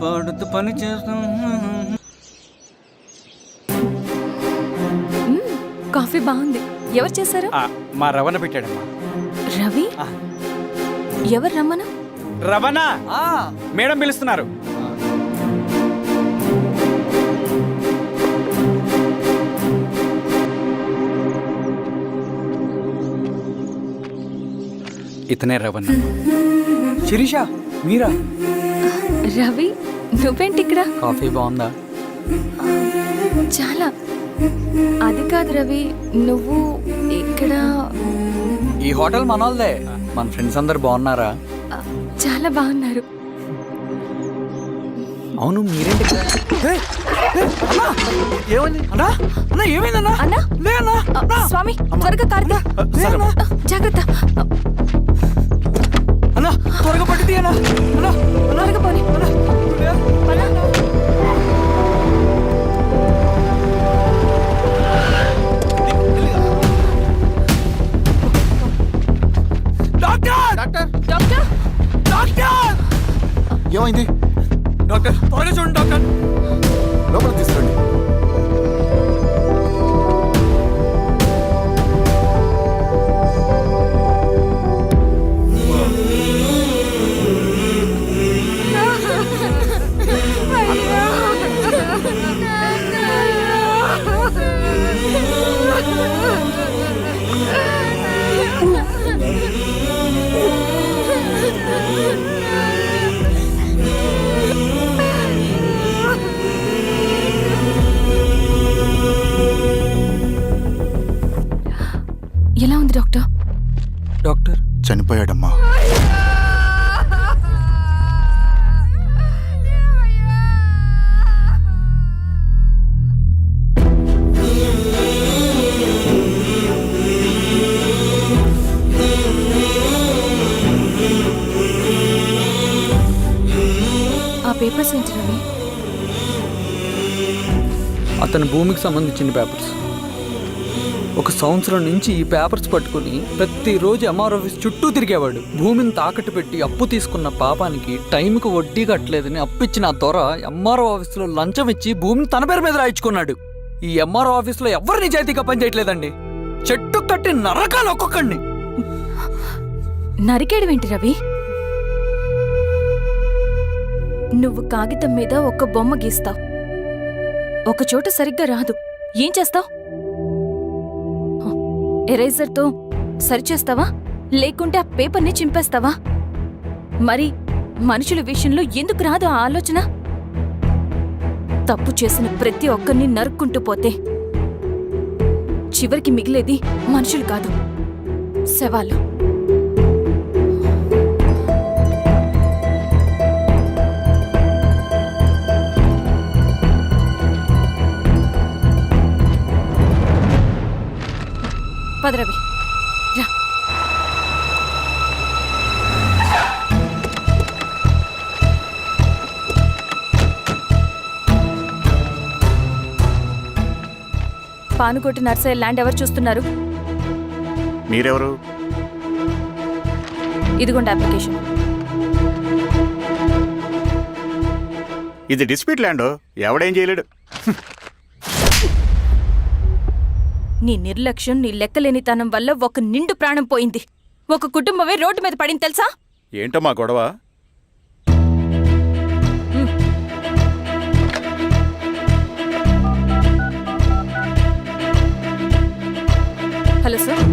పాడుతూ పని చేస్తాం. కాఫీ బాగుంది. ఎవరు చేశారు? మా రవణ పెట్టాడమ్మా. రవి? ఎవరు రమ్మన? రవణ మేడం పిలుస్తున్నారు. ఇతనే రవణ. శిరీష మీరా? రవి నువ్వేంటి ఇక్కడ? కాఫీ బాగుందా? చాలా. అది కాదు రవి, నువ్వు ఇక్కడ? ఈ హోటల్ మనోల్దే. మన ఫ్రెండ్స్ అందరు బాగున్నారా? చాలా బాగున్నారు. అవును మీరేంటి? ఏమైంది అన్నా? అన్నా ఏమైందన్నా? అన్నా లే అన్నా. స్వామి త్వరగా కారుదా. జాగ్రత్త అన్నా, త్వరగా పట్టిది అన్నా. అన్నా త్వరగా పోనీ. ఏమైంది డాక్టర్? త్వరగా చూడండి డాక్టర్. లోపల తీసుకురండి. ఎలా ఉంది డాక్టర్? డాక్టర్ చనిపోయాడమ్మా. ఆ పేపర్స్ ఏంటి రవి? అతని భూమికి సంబంధించిన పేపర్స్. ఒక సంవత్సరం నుంచి ఈ పేపర్స్ పట్టుకుని ప్రతిరోజు ఎంఆర్ ఆఫీస్ చుట్టూ తిరిగేవాడు. భూమిని తాకట్టు పెట్టి అప్పు తీసుకున్న పాపానికి టైంకి వడ్డీ కట్టలేదని అప్పిచ్చిన ఆ దొర ఎంఆర్ఓ ఆఫీస్లో లంచం ఇచ్చి భూమిని తన పేరు మీద రాయించుకున్నాడు. ఈ ఎంఆర్ఓ ఆఫీస్లో ఎవరు నిజాయితీగా పనిచేయట్లేదండి. చెట్టు కట్టి నరకాలు ఒక్కొక్కడిని. నరికేయడం ఏంటి రవి? నువ్వు కాగితం మీద ఒక బొమ్మ గీస్తావు, ఒక చోట సరిగ్గా రాదు, ఏం చేస్తావు? ఎరేజర్తో సరిచేస్తావా, లేకుంటే ఆ పేపర్ని చింపేస్తావా? మరి మనుషుల విషయంలో ఎందుకు రాదు ఆ ఆలోచన? తప్పు చేసిన ప్రతి ఒక్కరిని నరుక్కుంటూ పోతే చివరికి మిగిలేది మనుషులు కాదు, శవాలు. పదరవి రా. పానుకోటి నర్సరీ ల్యాండ్ ఎవరు చూస్తున్నారు? మీరెవరు? ఇదిగోండి అప్లికేషన్. ఇది డిస్ప్యూట్ ల్యాండ్, ఎవడేం చేయలేడు. నీ నిర్లక్ష్యం, నీ లెక్కలేనితనం వల్ల ఒక నిండు ప్రాణం పోయింది. ఒక కుటుంబమే రోడ్డు మీద పడింది తెలుసా? ఏంటమ్మా గొడవ? Hello sir.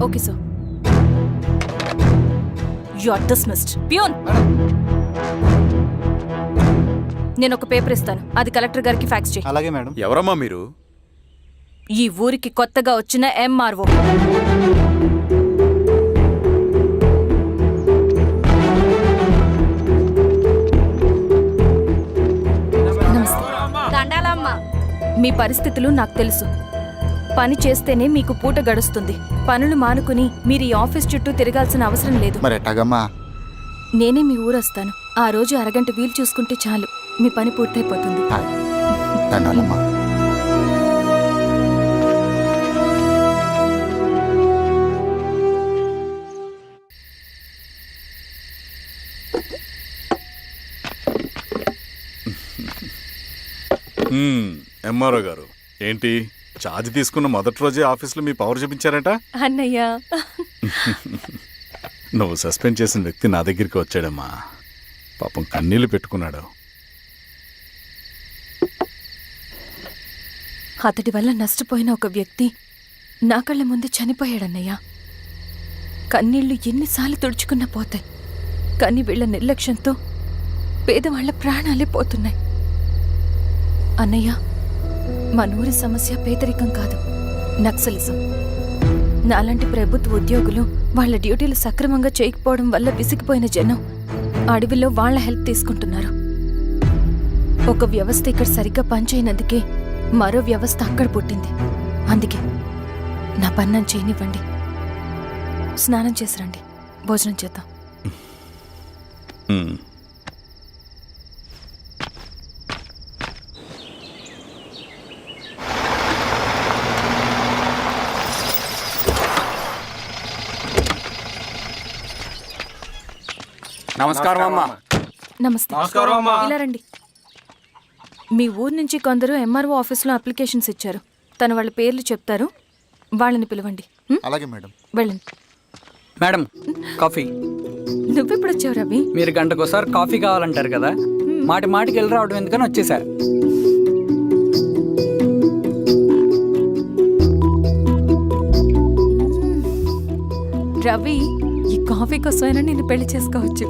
Okay sir. You are dismissed. Pion! నేను ఒక పేపర్ ఇస్తాను, అది కలెక్టర్ గారికి ఫ్యాక్స్ చేయి. అలాగే మేడం. ఎవరమ్మా మీరు? ఈ ఊరికి కొత్తగా వచ్చిన ఎంఆర్ఓ. మీ పరిస్థితులు నాకు తెలుసు. పని చేస్తేనే మీకు పూట గడుస్తుంది. పనులు మానుకుని మీరు ఈ ఆఫీస్ చుట్టూ తిరగాల్సిన అవసరం లేదు. మరి ఎట్టాగమ్మా? నేనే మీ ఊరొస్తాను. ఆ రోజు అరగంట వీలు చూసుకుంటే చాలు, మీ పని పూర్తయిపోతుంది. ధన్యవాదమ్మా. ఎంఆర్ఓ గారు ఏంటి ఛార్జ్ తీసుకున్న మొదటి రోజే ఆఫీస్లో మీ పవర్ చూపించారట? అన్నయ్య నువ్వు సస్పెండ్ చేసిన వ్యక్తి నా దగ్గరికి వచ్చాడమ్మా. పాపం కన్నీళ్లు పెట్టుకున్నాడు. అతడి వల్ల నష్టపోయిన ఒక వ్యక్తి నా కళ్ళ ముందు చనిపోయాడన్నయ్య. కన్నీళ్లు ఎన్నిసార్లు తుడుచుకున్నా పోతాయి, కానీ వీళ్ళ నిర్లక్ష్యంతో పేదవాళ్ల ప్రాణాలే పోతున్నాయి. అన్నయ్య, మన ఊరి సమస్య పేదరికం కాదు, నక్సలిజం. నాలాంటి ప్రభుత్వ ఉద్యోగులు వాళ్ళ డ్యూటీలు సక్రమంగా చేయకపోవడం వల్ల విసిగిపోయిన జనం అడవిలో వాళ్ళ హెల్ప్ తీసుకుంటున్నారు. ఒక వ్యవస్థ ఇక్కడ సరిగ్గా పనిచేయనందుకే మరో వ్యవస్థ అక్కడ పుట్టింది. అందుకే నా పన్నం చేయనివ్వండి. స్నానం చేసి రండి, భోజనం చేద్దాం. నమస్కారం అమ్మా. నమస్తే. ఇలా రండి. మీ ఊరు నుంచి కొందరు ఎంఆర్ఓ ఆఫీస్లో అప్లికేషన్స్ ఇచ్చారు. తను వాళ్ళ పేర్లు చెప్తారు, వాళ్ళని పిలవండి. అలాగే మేడం. వెళ్ళండి. Madam, coffee. నువ్వెప్పుడు వచ్చావు రవి? మీరు గంటకోసారి కాఫీ కావాలంటారు కదా, మాటి మాటికి వెళ్ళి రావడం ఎందుకని వచ్చేసా. రవి, ఈ కాఫీ కోసమైనా నిన్ను పెళ్లి చేసుకోవచ్చు.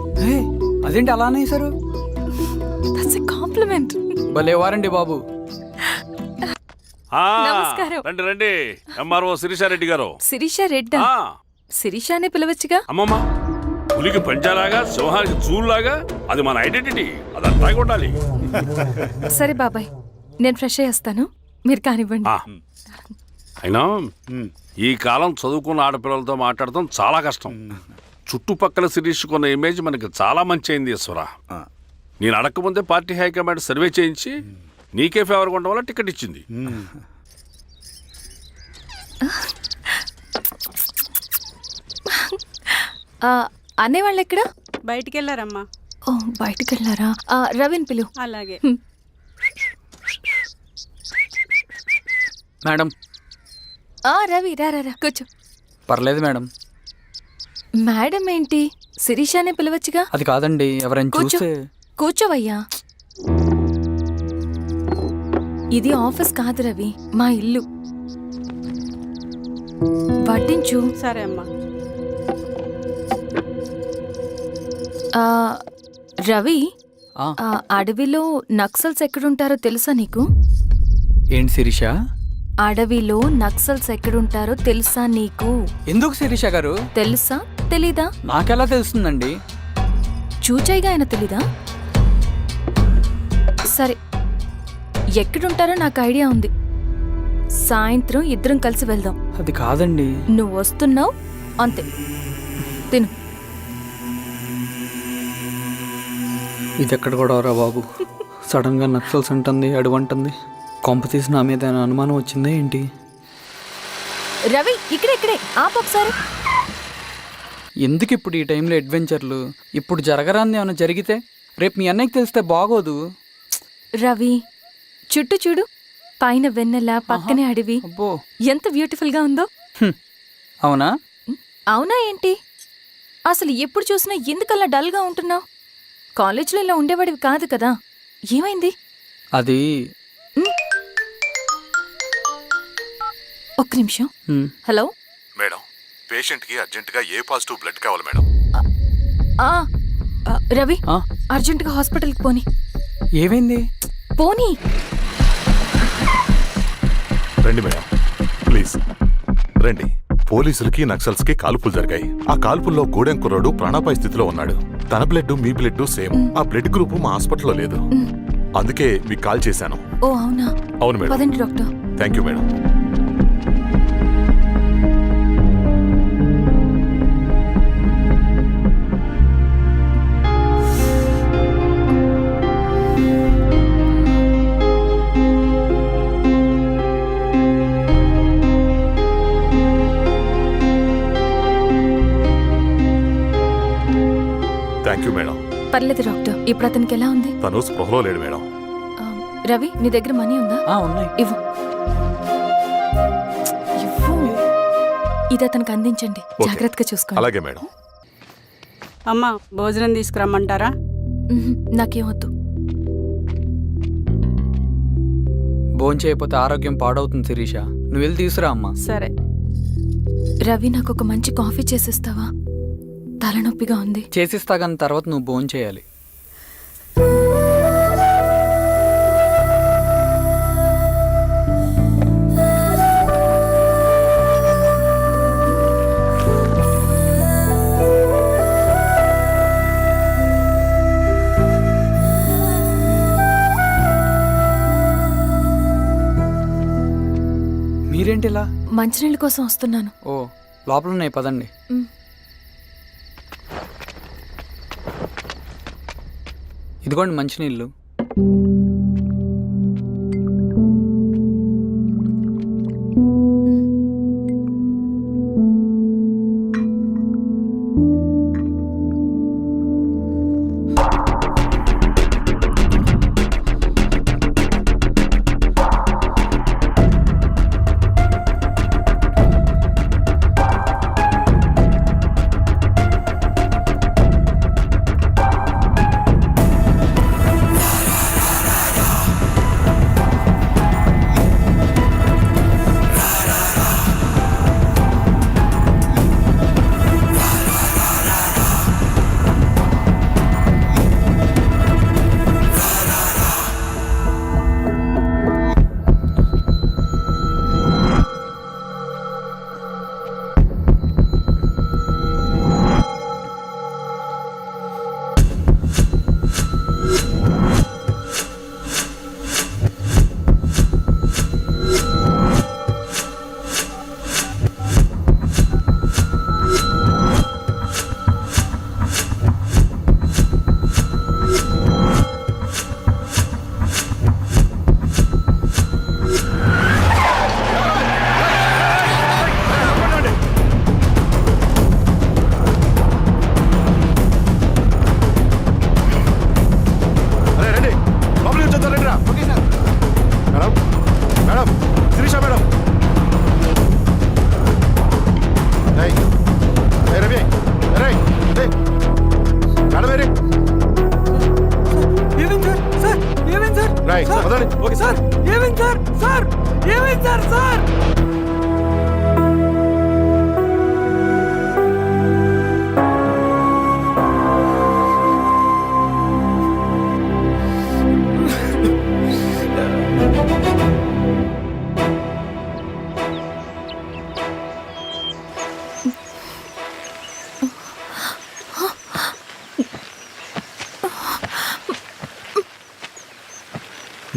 అదేంటి అలా అనేసారు? That's a compliment. భలే వారండి బాబు. నమస్కారం. రండి రండి. ఎంఆర్ఓ శిరీషారెడ్డి గారు. శిరీష రెడ్డా? శిరీష అనే పిలవచ్చుగా. అమ్మమ్మ, పులికి పంచాలాగా సింహానికి చూలాగా అది మన ఐడెంటిటీ, అదంతా ఉండాలి. సరే బాబాయ్, నేను ఫ్రెష్ అయ్యేస్తాను, మీరు కానివ్వండి. అయినా ఈ కాలం చదువుకున్న ఆడపిల్లలతో మాట్లాడటం చాలా కష్టం. చుట్టుపక్కల శిరీష్ కొన్న ఇమేజ్ మనకి చాలా మంచి అయింది ఈశ్వరా. నేను అడగకముందే పార్టీ హైకమాండ్ సర్వే చేయించి నీకే ఫేవర్గా ఉండడం వల్ల టికెట్ ఇచ్చింది. అనేవాళ్ళు ఎక్కడ? బయటికి వెళ్ళారమ్మా. ఓ, బయటికి వెళ్ళారా? రవిని పిలు. అలాగే. మేడం. రవి రా రా రా, కూర్చో. పర్లేదు మేడం. మేడం ఏంటి, శిరీషానే పిలవచ్చుగా. అది కాదండి, ఎవరైనా కూర్చో. చూస్తే. కూర్చోవయ్యా. ఇది ఆఫీస్ కాదు రవి, మా ఇల్లు. వడ్డించు. సరే అమ్మా. రవి, ఆ. అడవిలో నక్సల్స్ ఎక్కడుంటారో తెలుసా నీకు? ఏంటి శిరీష? అడవిలో నక్సల్స్ ఎక్కడుంటారో తెలుసా నీకు? ఎందుకు శిరీష గారు? తెలుసా తెలీదా? నాకెలా తెలుస్తుందండి? చూచాయిగా ఆయన తెలీదా? సరే, ఎక్కడుంటారో నాకు ఐడియా ఉంది. సాయంత్రం ఇద్దరం కలిసి వెళ్దాం. అది కాదండి. నువ్వు వస్తున్నావు అంతే, తిను. ఇది ఎక్కడ కూడా రా బాబు, సడన్ గా నక్సల్స్ అంటుంది, అడువంటుంది. కొంప తీసి నా మీద ఏమైనా అనుమానం వచ్చిందా ఏంటి? రవి, ఇక్కడే ఆపొకసారి. ఎందుకు ఇప్పుడు ఈ టైంలో అడ్వెంచర్లు? ఇప్పుడు జరగరాంది ఏమైనా జరిగితే రేపు మీ అన్నయ్యకి తెలిస్తే బాగోదు. రవి, చుట్టూ చూడు, పైన వెన్నెల, పక్కనే అడవి. అబ్బో, ఎంత బ్యూటిఫుల్ గా ఉందో. అవునా? అవునా ఏంటి? అసలు ఎప్పుడు చూసినా ఎందుకలా డల్ గా ఉంటున్నావు? కాలేజీలో ఇలా ఉండేవాడివి కాదు కదా, ఏమైంది? అది ఒక్క నిమిషం. హలో మేడం, పేషెంట్కి అర్జెంటుగా ఏ పాజిటివ్ బ్లడ్ కావాలి మేడం. రవి, అర్జెంటుగా హాస్పిటల్కి పోని. ఏమైంది? పోనీ. రండి మేడం, ప్లీజ్ రండి. పోలీసులకి నక్సల్స్కి కాల్పులు జరిగాయి. ఆ కాల్పుల్లో గూడెం కుర్రాడు ప్రాణాపాయ స్థితిలో ఉన్నాడు. తన బ్లడ్ మీ బ్లడ్ సేమ్. ఆ బ్లడ్ గ్రూప్ మా హాస్పిటల్లో లేదు, అందుకే మీకు కాల్ చేశాను. ఓ అవునా? అవును మేడం. పదండి doctor. Thank you madam. Thank you madam. పర్లేదు డాక్టర్, ఇప్పుడు అతనికి ఎలా ఉంది? తను స్పృహలో లేడు మేడం. రవి నీ దగ్గర మనీ ఉందా? ఉన్నాయి. ఇవ్వు. ఇవ్వు. ఇది అతనికి అందించండి. ఓకే. జాగ్రత్తగా చూసుకోండి. అలాగే మేడం. అమ్మా భోజనం తీసుకురమ్మంటారా? నాకేమొద్దు. భోంచేయకపోతే ఆరోగ్యం పాడవుతుంది శిరీష. నువ్వు వెళ్ళి తీసురా అమ్మా. సరే. రవి నాకు ఒక మంచి కాఫీ చేసిస్తావా? తలనొప్పిగా ఉంది. చేసిస్తా కానీ తర్వాత నువ్వు భోంచేయాలి. మీరేంటి ఇలా? మంచినీళ్ళ కోసం వస్తున్నాను. ఓ లోపల ఉన్నాయి, పదండి. మ్. ఇదిగోండి మంచినీళ్ళు.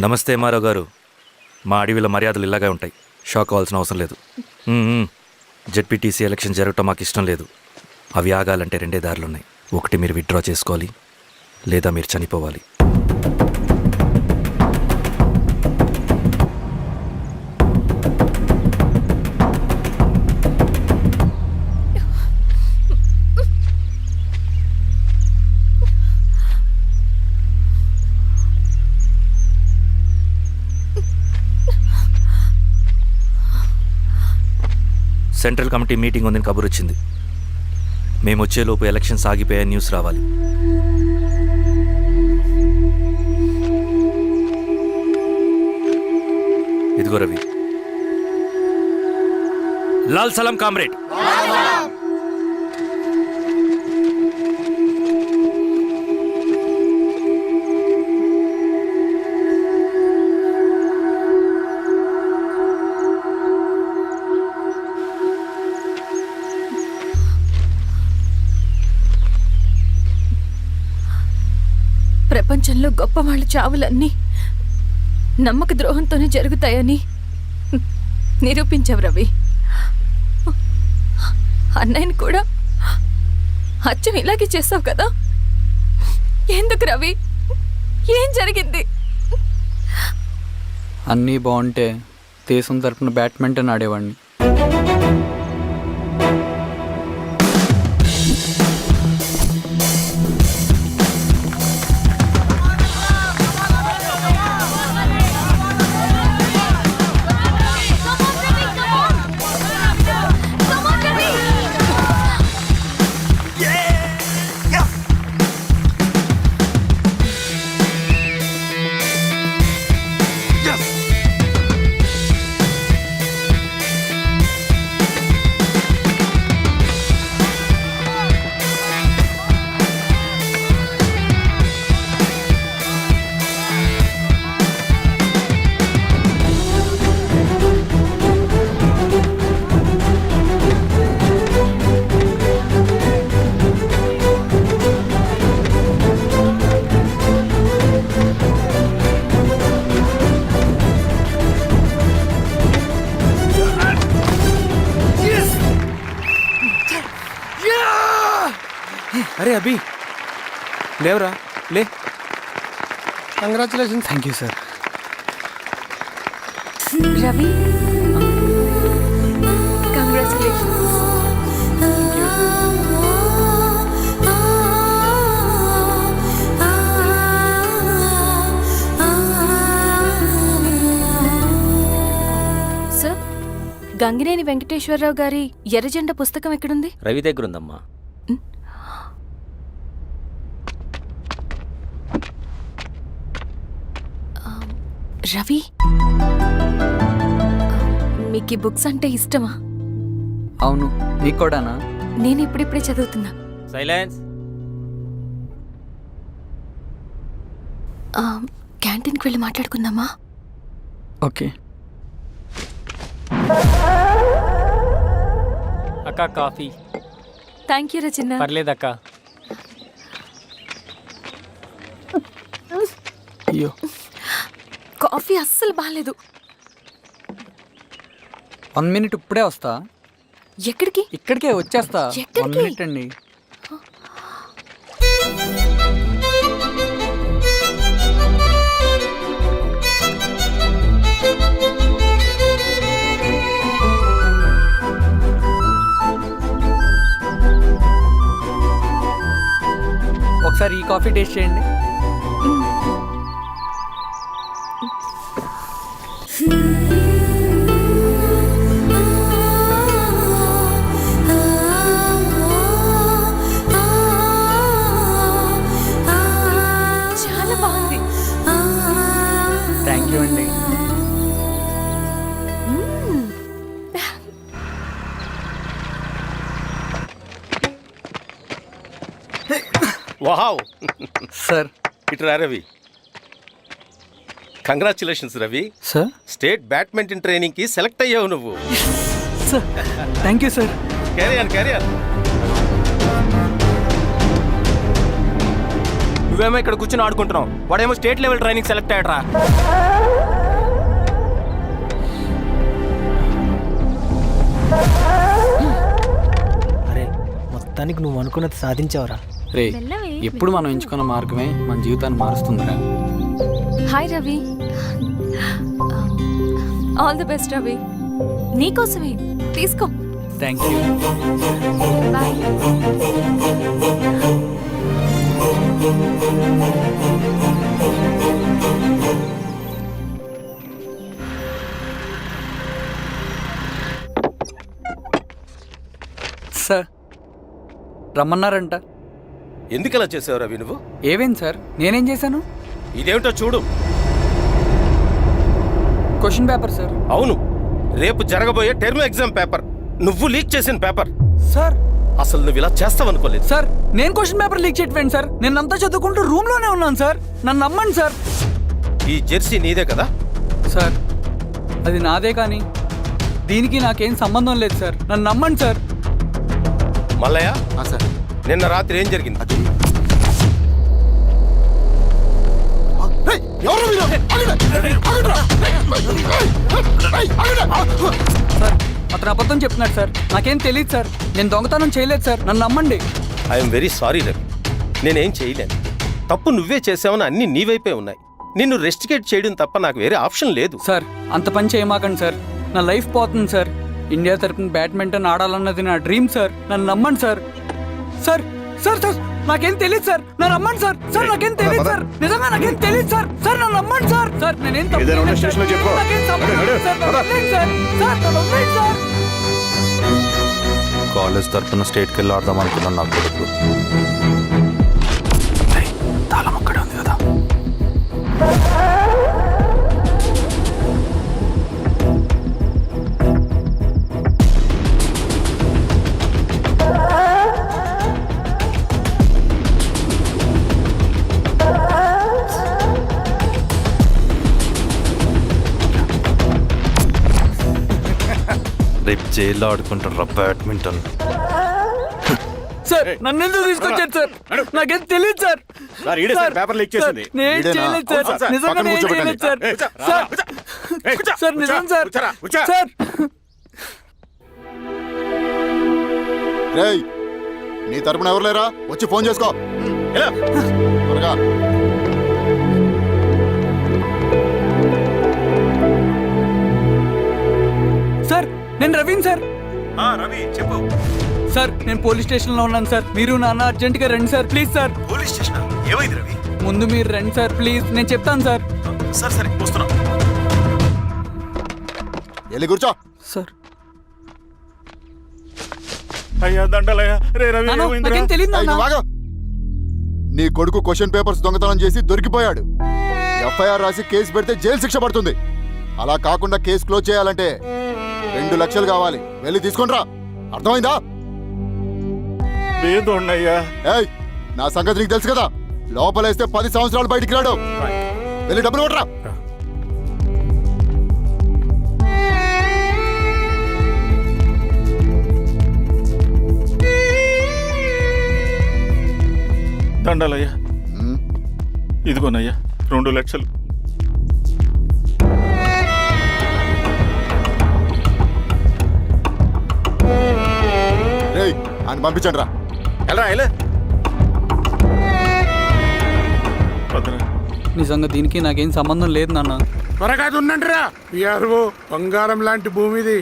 నమస్తే మారావు గారు. మా అడవిలో మర్యాదలు ఇలాగే ఉంటాయి. షాక్ అవ్వాల్సిన అవసరం లేదు. జెడ్పీటీసీ ఎలక్షన్ జరగటం మాకు ఇష్టం లేదు. అవి ఆగాలంటే రెండే దారులున్నాయి. ఒకటి మీరు విత్డ్రా చేసుకోవాలి, లేదా మీరు చనిపోవాలి. సెంట్రల్ కమిటీ మీటింగ్ ఉందని కబురు వచ్చింది. మేము వచ్చేలోపు ఎలక్షన్స్ ఆగిపోయే న్యూస్ రావాలి. ఇదిగో రవి. లాల్ సలాం కామ్రేడ్. ప్రపంచంలో గొప్పవాళ్ళ చావులన్నీ నమ్మక ద్రోహంతోనే జరుగుతాయని నిరూపించావు రవి. అన్నయ్యని కూడా అచ్చం ఇలాగే చేస్తావు కదా? ఎందుకు రవి? ఏం జరిగింది? అన్నీ బాగుంటే దేశం తరపున బ్యాడ్మింటన్ ఆడేవాడిని. అరే అభి లేవరా లే. Congratulation. Thank you sir. Ravi congratulations. Sir, Gangineni Venkateswararao గారి ఎర్రజెండ పుస్తకం ఎక్కడుంది? రవి దగ్గర ఉందమ్మా. రవి, మీకు ఈ బుక్స్ అంటే ఇష్టమా? అవును, నీకు కూడానా? నేను ఇప్పుడిప్పుడే చదువుతున్నా. సైలెన్స్. క్యాంటీన్కి వెళ్ళి మాట్లాడుకుందామా? ఓకే. అక్క కాఫీ. థ్యాంక్ యూ రచన. పర్లేదక్క. అయ్యో, కాఫీ అస్సలు బాగాలేదు. 1 minute ఇప్పుడే వస్తా. ఎక్కడికి? ఇక్కడికే వచ్చేస్తా. ఎక్కడికి? 1 minute అండి. ఒకసారి ఈ కాఫీ టేస్ట్ చేయండి. చాలా బాగుంది. థ్యాంక్ యూ అండి. వావ్. సార్. ఇట్రా Ravi. Congratulations Ravi. Sir. State badminton training కి సెలెక్ట్ అయ్యావు నువ్వు. Sir, thank you sir. Carrier. నువ్వేమో ఇక్కడ కూర్చొని ఆడుకుంటున్నావు, వాడేమో స్టేట్ లెవెల్ ట్రైనింగ్ సెలెక్ట్ అయ్యాడ్రా. అరే, మొత్తానికి నువ్వు అనుకున్నది సాధించావురా. రే, ఎప్పుడు మనం ఎంచుకున్న మార్గమే మన జీవితాన్ని మారుస్తుందిరా. Hi Ravi. All the best Ravi. నీకోసమే, తీసుకో. Thank you. బాయ్. సార్, రమ్మన్నారంట. ఎందుకలా చేసావు రవి నువ్వు? ఏవేంటి సార్, నేనేం చేశాను? ఇదేమిటో చూడు. Question paper sir. అవును, రేపు జరగబోయే టర్మ్ ఎగ్జామ్ పేపర్. నువ్వు లీక్ చేసిన పేపర్. సార్, అసలు నువ్వు ఇలా చేస్తావనుకోలేదు. సార్, నేను క్వశ్చన్ పేపర్ లీక్ చేయట్లేండి సార్. నేను అంతా చదువుకుంటూ రూమ్ లోనే ఉన్నాను సార్. నన్ను నమ్మండి సార్. ఈ జెర్సీ నీదే కదా? సార్, అది నాదే కానీ దీనికి నాకేం సంబంధం లేదు సార్. నన్ను నమ్మండి సార్. మల్లయ్య, నిన్న రాత్రి ఏం జరిగింది? సార్, అతను అబద్ధం చెప్తున్నాడు సార్. నాకేం తెలియదు సార్. నేను దొంగతనం చేయలేదు సార్. నన్ను నమ్మండి. I'm very sorry Ravi. నేనేం చేయలేను. తప్పు నువ్వే చేసావని అన్ని నీ వైపే ఉన్నాయి. నిన్ను రెస్టికేట్ చేయడం తప్ప నాకు వేరే ఆప్షన్ లేదు. సార్, అంత పని చేయమాకండి సార్. నా లైఫ్ పోతుంది సార్. ఇండియా తరపున బ్యాడ్మింటన్ ఆడాలన్నది నా డ్రీమ్ సార్. నన్ను నమ్మండి సార్. సార్ సార్ సార్ నాకేం తెలియదు సార్. నన్ను నమ్మండి సార్. సార్, నాకేం తెలియదు సార్. నిజంగా నాకేం తెలియదు సార్. సార్, నన్ను నమ్మండి సార్. సార్, నేనేం తప్పు చేయలేదు సార్. నాకేం సంబంధం లేదు సార్. నన్ను వదిలేయండి సార్. సార్, నన్ను వదిలేయండి సార్. కాలేజ్ తరఫున స్టేట్కి వెళ్ళి ఆడదాం అనుకున్నాను. నా కొడుకు తాళం అక్కడే ఉంది కదా. రేపు జైల్లో ఆడుకుంటారా బ్యాడ్మింటన్. సార్, నన్ను ఎందుకు తీసుకొచ్చారు సార్? నాకేం తెలియదు సార్. సార్, ఈడే సార్ పేపర్ లీక్ చేసింది. నేను చేయలేదు సార్. నిజంగా నేను చేయలేదు సార్. సార్, సార్, నిజం సార్. సార్, నీ తరపున ఎవరు లేరా? వచ్చి ఫోన్ చేసుకో. త్వరగా. సార్ నేను రవీన్ సార్. రవి చెప్పు. సార్ నేను పోలీస్ స్టేషన్లో ఉన్నాను సార్. మీరు నాన్న అర్జెంటుగా రండి sir, please sir. Police station ఏమైంది రవి? ముందు మీరు రండి సార్ ప్లీజ్, నేను చెప్తాను సార్. సరే సరే వస్తున్నా. వెళ్ళి కూర్చో. సార్ అయ్యా దండలయ్యా. రే రవి నాకేం తెలియదు ఏయ్, నువ్వు ఆగు. నీ కొడుకు క్వశ్చన్ పేపర్స్ దొంగతనం చేసి దొరికిపోయాడు. ఎఫ్ఐఆర్ రాసి కేసు పెడితే జైలు శిక్ష పడుతుంది. అలా కాకుండా కేసు క్లోజ్ చేయాలంటే 2 లక్షలు కావాలి. వెళ్ళి తీసుకుంట్రా. అర్థమైందా? లేదోన్నయ్యా. ఏయ్, నా సంగతి నీకు తెలుసు కదా. లోపలేస్తే 10 సంవత్సరాలు బయటికి రాడు. వెళ్ళి డబ్బులు కొట్టరా. దండలయ్యా. ఇదిగోనయ్యా 2 లక్షలు. రేయ్, అని పంపించండి రా. నిజంగా దీనికి నాకేం సంబంధం లేదు నాన్న. త్వరగా ఉండండిరా. బంగారం లాంటి భూమిది.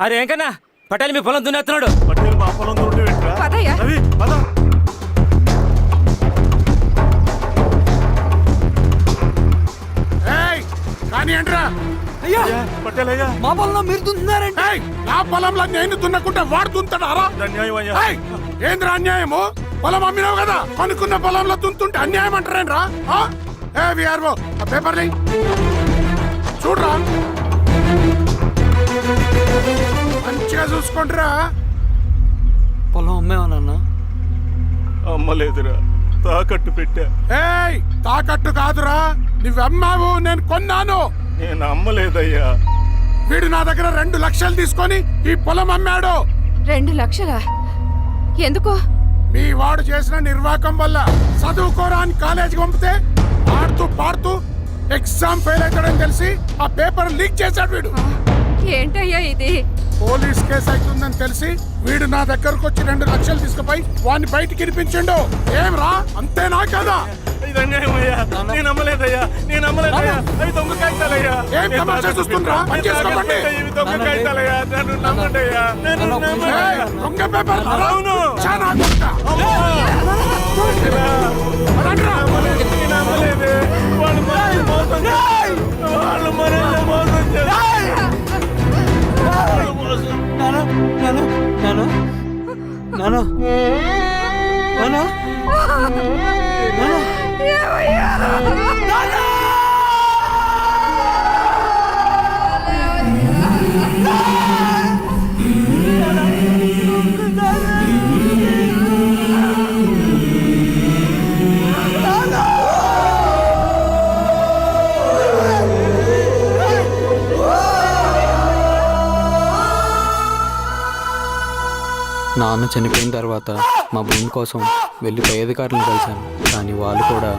అరే ఏంకన్నా పటేల్ మీ పొలం దున్నేస్తున్నాడు. పటేల్ మా పొలం దొరికి పెట్టరా? పదయ్యా. రవి పద. కానీ అంటరా అయ్యా పటేల్ అయ్యా. మా పొలంలో మీరు దున్నుతున్నారండి. నా పొలంలో నేను దున్నకుంటే వాడు దున్నుతాడారా? అన్యాయం అయ్యా. ఏంద్ర అన్యాయము? పొలం అమ్మినావు కదా, కొనుక్కున్న పొలంలో దున్నుతుంటే అన్యాయం అంటారేంట్రా? ఏ విఆర్ఓ ఆ పేపర్ని చూడరా, మంచిగా చూసుకుంటారా. పొలం అమ్మేవా నాన్న? అమ్మలేదురా, తాకట్టు పెట్టా. ఏయ్, తాకట్టు కాదురా, నువ్వమ్మావు, నేను కొన్నాను. నేను అమ్మలేదయ్యా. వీడు నా దగ్గర 2 లక్షలు తీసుకొని ఈ పొలం అమ్మాడు. 2 లక్షలా? ఎందుకో? మీ వాడు చేసిన నిర్వాకం వల్ల చదువుకోరా అని కాలేజీకి పంపితే ఆడుతూ పాడుతూ ఎగ్జామ్ ఫెయిల్ అవుతాడని తెలిసి ఆ పేపర్ లీక్ చేశాడు వీడు. ఏంటయ్యా ఇది? పోలీస్ కేసు అవుతుందని తెలిసి వీడు నా దగ్గరకు వచ్చి 2 లక్షలు తీసుకుపోయి వాడిని బయటికి వినిపించిండు. ఏం రా, అంతేనా కదా? ఇది అన్యాయం అయ్యా. నేను అమ్మలేదయ్యా. నేను అమ్మలేదయ్యా. అవి దొంగ కాగితాలయ్యా. ఏం తమాషా చూస్తుండ్రా? పని చేసుకోకండి. ఇవి దొంగ కాగితాలయ్యా. నన్ను నమ్మండయ్యా. నేను ఏయ్, దొంగ పేపర్. అవును. చాలా కొడతా. పదండ్రా. నేను అమ్మలేదే. వాళ్ళు మనల్ని మోసం చేశారు. వాళ్ళు మనల్ని మోసం చేశారు. నాన్న నాన్న నాన్న నాన్న నాన్న నాన్న చనిపోయిన తర్వాత మా భూమి కోసం వెళ్ళి పై అధికారులను కలిశాను, కానీ వాళ్ళు కూడా